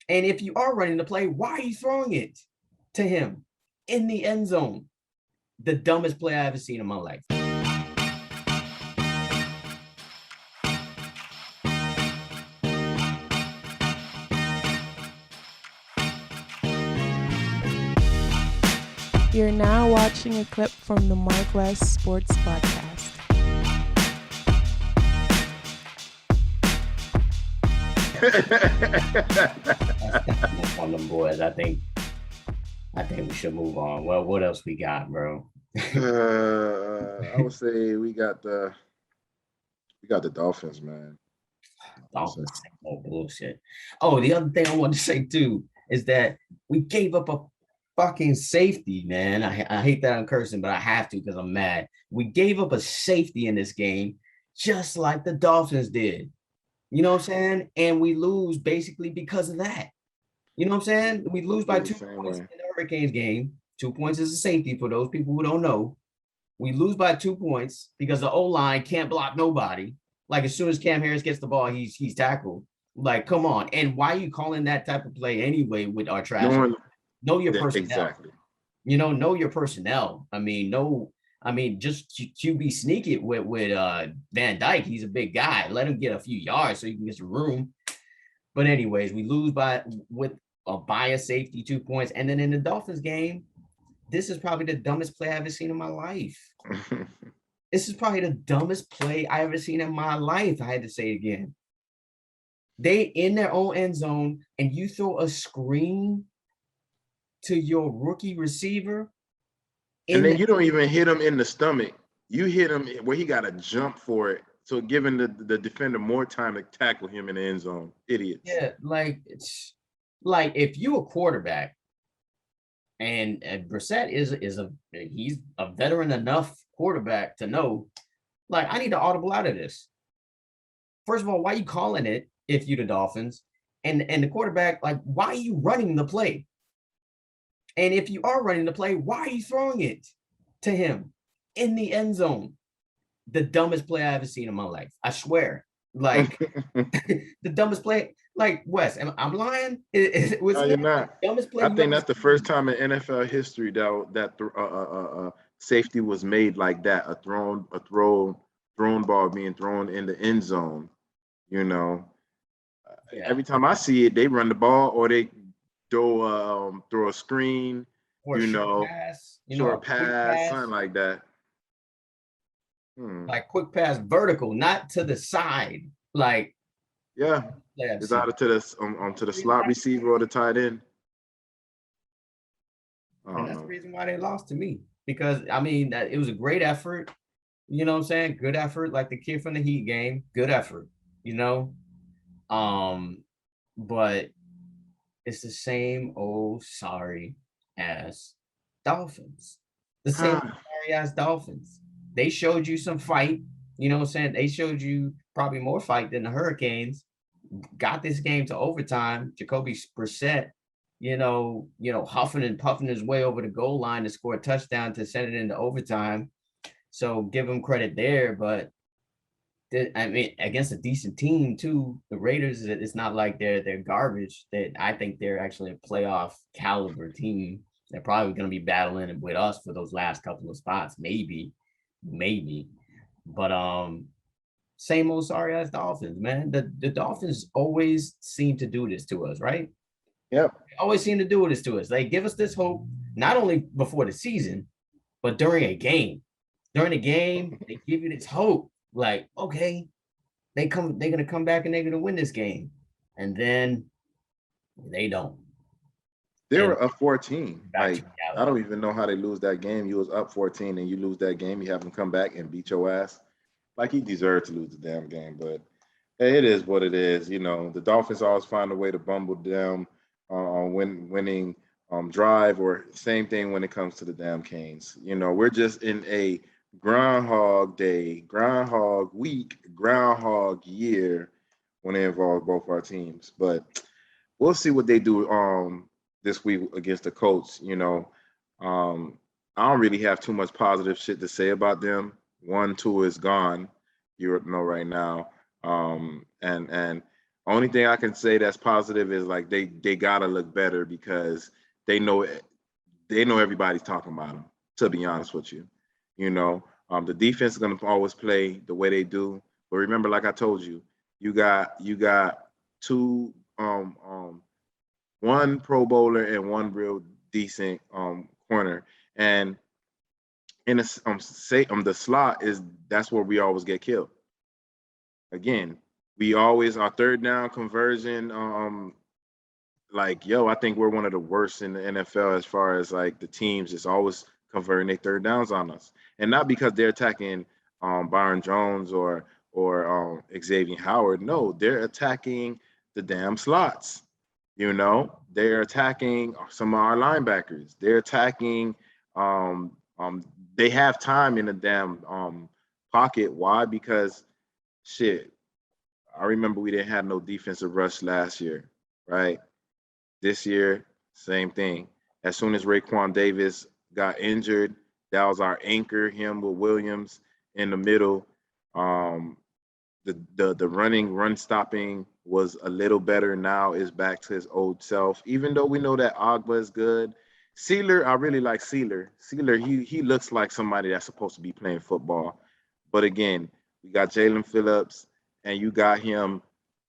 And if you are running the play, why are you throwing it to him in the end zone? The dumbest play I ever seen in my life. You're now watching a clip from the MarcWes Sports Podcast. That's one of them boys. I think we should move on. Well, what else we got, bro? I would say we got the Dolphins, man. Dolphins, oh bullshit. Oh, the other thing I want to say too is that we gave up a fucking safety, man. I hate that I'm cursing, but I have to because I'm mad. We gave up a safety in this game, just like the Dolphins did. You know what I'm saying? And we lose basically because of that. You know what I'm saying? We lose by 2 points in the Hurricanes game. 2 points is a safety for those people who don't know. We lose by 2 points because the O-line can't block nobody. Like as soon as Cam Harris gets the ball, he's tackled. Like, come on. And why are you calling that type of play anyway with our trash? Know your personnel. Exactly. You know your personnel. Just QB sneak it with Van Dyke. He's a big guy. Let him get a few yards so he can get some room. But anyways, we lose by a safety 2 points. And then in the Dolphins game, this is probably the dumbest play I've ever seen in my life. This is probably the dumbest play I ever seen in my life. I had to say it again. They in their own end zone, and you throw a screen to your rookie receiver. And then you don't even hit him in the stomach. You hit him where he got to jump for it. So giving the defender more time to tackle him in the end zone. Idiots. Yeah, it's like if you a quarterback and Brissett he's a veteran enough quarterback to know, like, I need to audible out of this. First of all, why are you calling it if you the Dolphins? And the quarterback, like, why are you running the play? And if you are running the play, why are you throwing it to him in the end zone? The dumbest play I ever seen in my life. I swear. Like, the dumbest play. Like, Wes, I'm lying? No, you're not. Dumbest play. I think that's the first time in NFL history that safety was made like that. A thrown ball being thrown in the end zone. You know, every time I see it, they run the ball or they throw a screen, or short pass, something like that. Like quick pass vertical, not to the side. Like, yeah, it's either to the slot receiver or the tight end. And that's the reason why they lost to me. Because that it was a great effort. You know what I'm saying? Good effort, like the kid from the Heat game. Good effort, you know. But it's the same old sorry ass Dolphins. The same sorry ass Dolphins. They showed you some fight. You know what I'm saying? They showed you probably more fight than the Hurricanes. Got this game to overtime. Jacoby Brissett, huffing and puffing his way over the goal line to score a touchdown to send it into overtime. So give him credit there. But against a decent team too, the Raiders, it's not like they're garbage. I think they're actually a playoff caliber team. They're probably going to be battling with us for those last couple of spots, maybe. But same old sorry ass Dolphins, man. The Dolphins always seem to do this to us, right? Yep. They always seem to do this to us. They give us this hope, not only before the season, but during a game. During the game, they give you this hope. Like, okay, they're gonna come back and they're gonna win this game. And then they don't. They were up 14. Like, I don't even know how they lose that game. You was up 14 and you lose that game. You have them come back and beat your ass. Like, he deserved to lose the damn game. But hey, it is what it is. You know, the Dolphins always find a way to bumble down on winning drive, or same thing when it comes to the damn Canes. You know, we're just in a Groundhog Day, Groundhog Week, Groundhog Year when it involves both our teams. But we'll see what they do this week against the Colts. You know, I don't really have too much positive shit to say about them. 1, 2 is gone, you know, right now. And Only thing I can say that's positive is like they gotta look better because they know everybody's talking about them. To be honest with you, the defense is gonna always play the way they do. But remember, like I told you, you got two one Pro Bowler and one real decent corner, and in the slot that's where we always get killed. Again, we always our third down conversion. I think we're one of the worst in the NFL as far as like the teams is always converting their third downs on us, and not because they're attacking Byron Jones or Xavier Howard. No, they're attacking the damn slots. They're attacking some of our linebackers. They're attacking. They have time in the damn pocket. Why? Because shit. I remember we didn't have no defensive rush last year, right? This year, same thing. As soon as Raekwon Davis got injured, that was our anchor, him with Williams in the middle. The run stopping was a little better. Now is back to his old self. Even though we know that Agba is good, Sealer, I really like Sealer. Sealer, he looks like somebody that's supposed to be playing football. But again, we got Jalen Phillips, and you got him.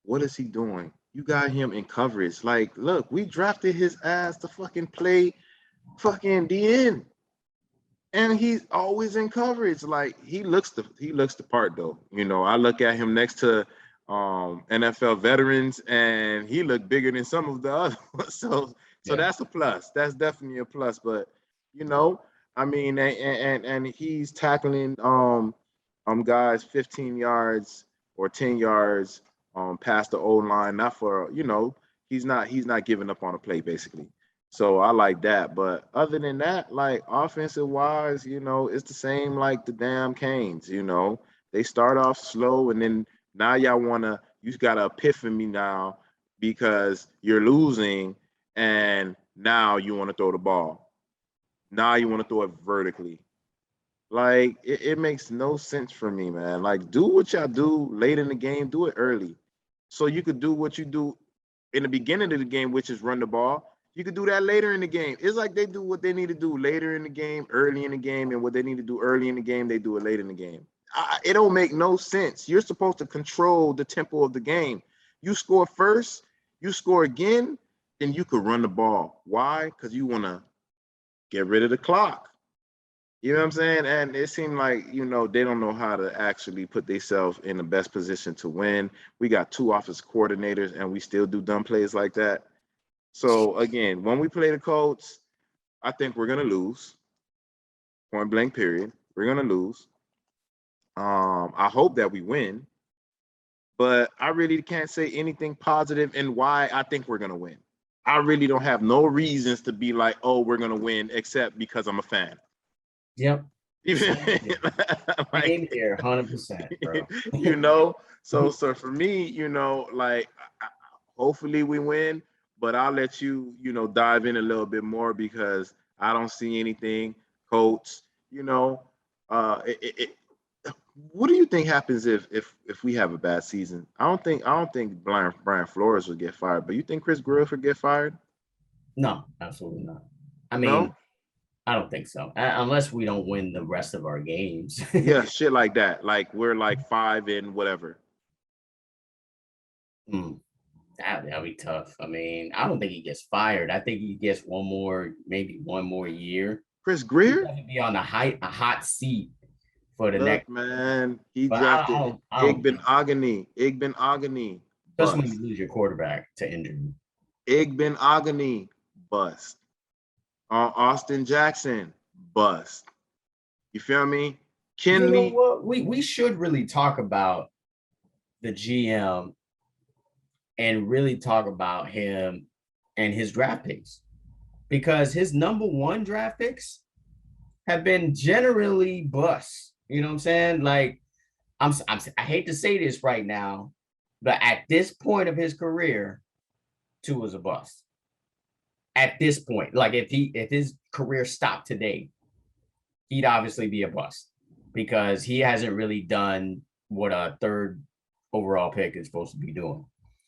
What is he doing? You got him in coverage. Like, look, we drafted his ass to fucking play fucking DN. And he's always in coverage. Like he looks the part though. I look at him next to NFL veterans, and he looked bigger than some of the other ones. So that's a plus. That's definitely a plus. But I mean, and he's tackling guys 15 yards or 10 yards past the old line. Not for he's not giving up on a play basically. So I like that. But other than that, like offensive wise, it's the same like the damn Canes. They start off slow, and then now you got an epiphany now because you're losing, and now you want to throw the ball. Now you want to throw it vertically. Like it makes no sense for me, man. Like do what y'all do late in the game, do it early. So you could do what you do in the beginning of the game, which is run the ball. You could do that later in the game. It's like they do what they need to do later in the game, early in the game, and what they need to do early in the game, they do it late in the game. It don't make no sense. You're supposed to control the tempo of the game. You score first, you score again, then you could run the ball. Why? Because you want to get rid of the clock. You know what I'm saying? And it seemed like, they don't know how to actually put themselves in the best position to win. We got 2 offensive coordinators, and we still do dumb plays like that. So, again, when we play the Colts, I think we're going to lose. Point blank period. We're going to lose. I hope that we win. But I really can't say anything positive in why I think we're going to win. I really don't have no reasons to be like, oh, we're going to win, except because I'm a fan. Yep. Like, here 100%, bro. So for me, hopefully we win, but I'll let you, dive in a little bit more because I don't see anything. Colts, what do you think happens if we have a bad season? I don't think Brian Flores will get fired, but you think Chris Griff will get fired? No, absolutely not. I mean, I don't think so. Unless we don't win the rest of our games. Yeah, shit like that. Like we're like 5 and whatever. That'd be tough. I mean, I don't think he gets fired. I think he gets maybe one more year. Chris Grier? He's be on a hot seat for the next. Man, he drafted Igben Agani. Especially when you lose your quarterback to injury. Igben Agani, bust. Austin Jackson, bust. You feel me? Kenley. We should really talk about the GM and really talk about him and his draft picks, because his number 1 draft picks have been generally bust. You know what I'm saying? Like, I hate to say this right now, but at this point of his career, Tua is a bust. At this point, like if his career stopped today, he'd obviously be a bust because he hasn't really done what a 3rd overall pick is supposed to be doing.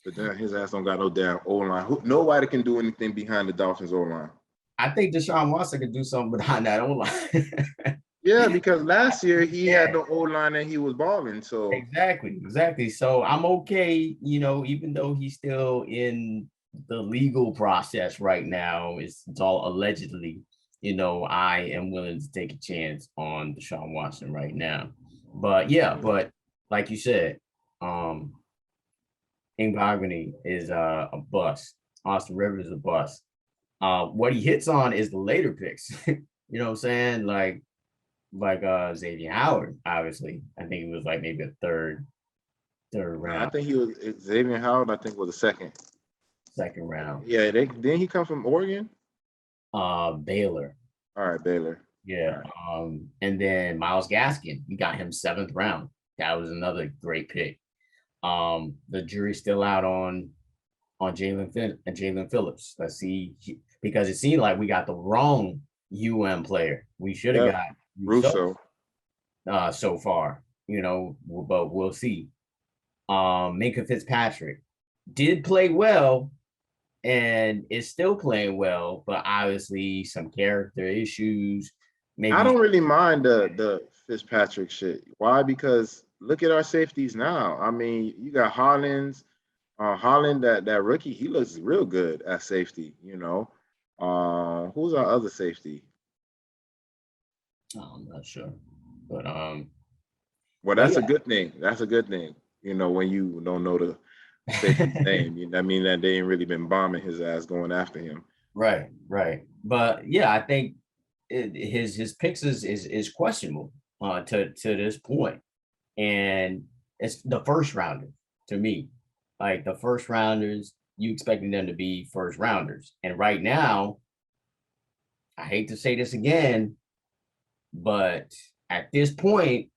But then his ass don't got no damn O-line. Nobody can do anything behind the Dolphins O-line. I think Deshaun Watson could do something behind that O-line. Yeah, because last year he had the O-line and he was balling. So exactly. So I'm okay, even though he's still in the legal process right now. It's all allegedly. I am willing to take a chance on Deshaun Watson right now. But like you said, Ingogany is a bust. Austin Rivers is a bust. What he hits on is the later picks. You know what I'm saying? Like Xavier Howard, obviously. I think it was like maybe a third round. I think he was Xavier Howard, I think was a second round. Yeah, didn't he come from Oregon? Baylor. All right, Baylor. Yeah. Right. And then Myles Gaskin, we got him 7th round. That was another great pick. The jury's still out on Jalen Phillips. Let's see, because it seemed like we got the wrong player. We should have got Russo. So far, but we'll see. Minkah Fitzpatrick did play well and is still playing well, but obviously some character issues. Maybe I don't really mind the Fitzpatrick shit. Why? Because look at our safeties now. I mean, you got Holland, that rookie, he looks real good at safety, Who's our other safety? I'm not sure. But well, that's a good thing. That's a good thing. When you don't know the safety's name, I mean that they ain't really been bombing his ass going after him. Right. But yeah, I think his picks is questionable to this point. And it's the first rounder to me. Like the first rounders, you expecting them to be first rounders. And right now, I hate to say this again, but at this point,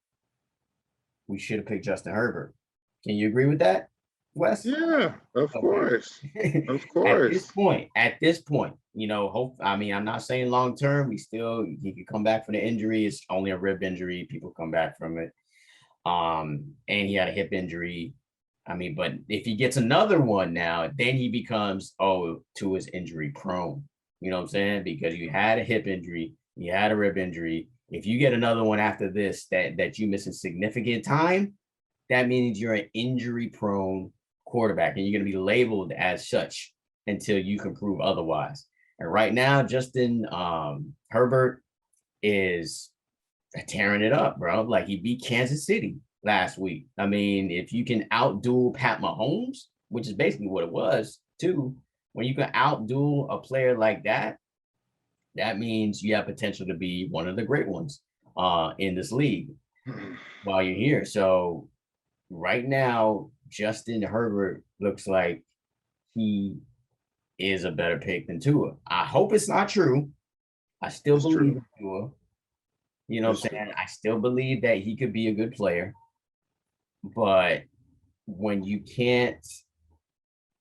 we should have picked Justin Herbert. Can you agree with that, Wes? Yeah, of course. Of course. At this point, I'm not saying long term. He could come back from the injury. It's only a rib injury. People come back from it. And he had a hip injury. But if he gets another one now, then he becomes to his injury prone. You know what I'm saying? Because you had a hip injury, you had a rib injury. If you get another one after this that you miss a significant time, that means you're an injury prone quarterback and you're going to be labeled as such until you can prove otherwise. And right now, Justin Herbert is tearing it up, bro. Like he beat Kansas City last week. If you can outduel Pat Mahomes, which is basically what it was too, when you can outduel a player like that, that means you have potential to be one of the great ones in this league while you're here. So right now, Justin Herbert looks like he is a better pick than Tua. I hope it's not true. I still believe in Tua. You know what I'm saying? I still believe that he could be a good player. But when you can't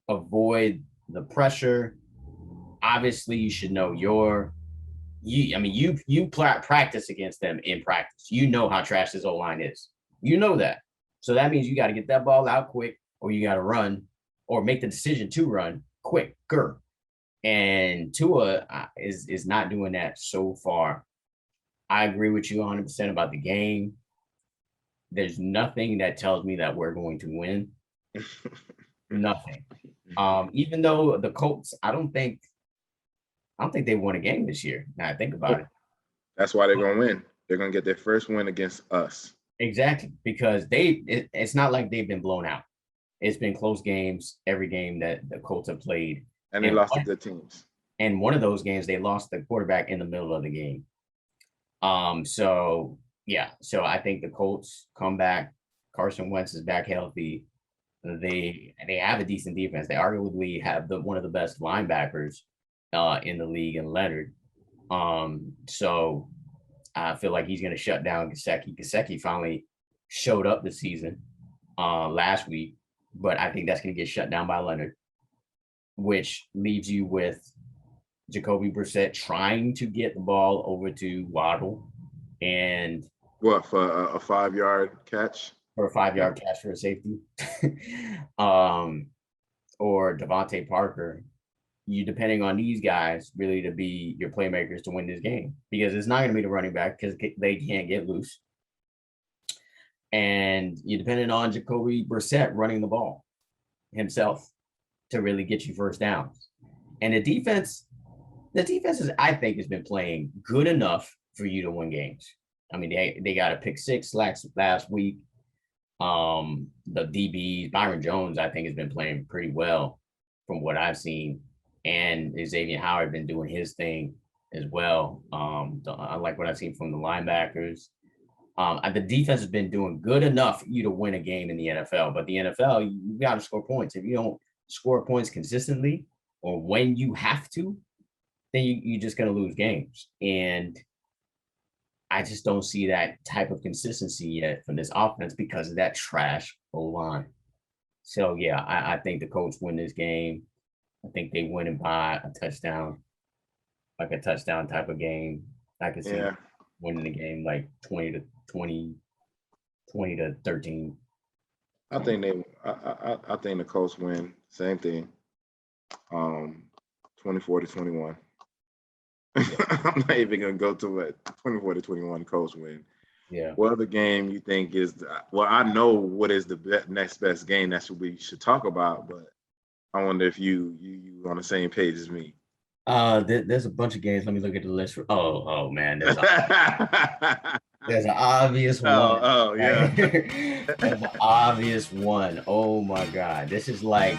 avoid the pressure, obviously you should know you practice against them in practice. You know how trash this O-line is. You know that. So that means you got to get that ball out quick, or you got to run, or make the decision to run quicker. And Tua is not doing that so far. I agree with you 100% about the game. There's nothing that tells me that we're going to win. Nothing. Even though the Colts, I don't think they won a game this year. Now I think about it. That's why they're going to win. They're going to get their first win against us. Exactly, because it's not like they've been blown out. It's been close games every game that the Colts have played. And they lost to good teams. And one of those games, they lost the quarterback in the middle of the game. So I think the Colts come back. Carson Wentz is back healthy. They have a decent defense. They arguably have one of the best linebackers in the league in Leonard. So I feel like he's going to shut down Gesicki. Gesicki finally showed up this season last week, but I think that's going to get shut down by Leonard, which leaves you with Jacoby Brissett trying to get the ball over to Waddle. And what, for a 5-yard catch? For a 5-yard catch for a safety. or Devontae Parker, you depending on these guys really to be your playmakers to win this game, because it's not going to be the running back because they can't get loose. And you're depending on Jacoby Brissett running the ball himself to really get you first downs. And the defense is, I think, has been playing good enough for you to win games. I mean, they got a pick six last week. The DBs, Byron Jones, I think, has been playing pretty well from what I've seen. And Xavier Howard been doing his thing as well. I like what I've seen from the linebackers. The defense has been doing good enough for you to win a game in the NFL. But the NFL, you got to score points. If you don't score points consistently or when you have to, then you're just going to lose games. And I just don't see that type of consistency yet from this offense because of that trash O-line. So, yeah, I think the Colts win this game. I think they win it by a touchdown, like a touchdown type of game. I could see winning the game like 20 to 13. I think the Colts win. Same thing. 24 to 21. I'm not even gonna go to it. 24 to 21 Colts win. Yeah. What other game you think is I know what is the next best game that's what we should talk about, but I wonder if you on the same page as me. There's a bunch of games. Let me look at the list. Oh man, there's an obvious one. Oh yeah. There's an obvious one. Oh my God. This is like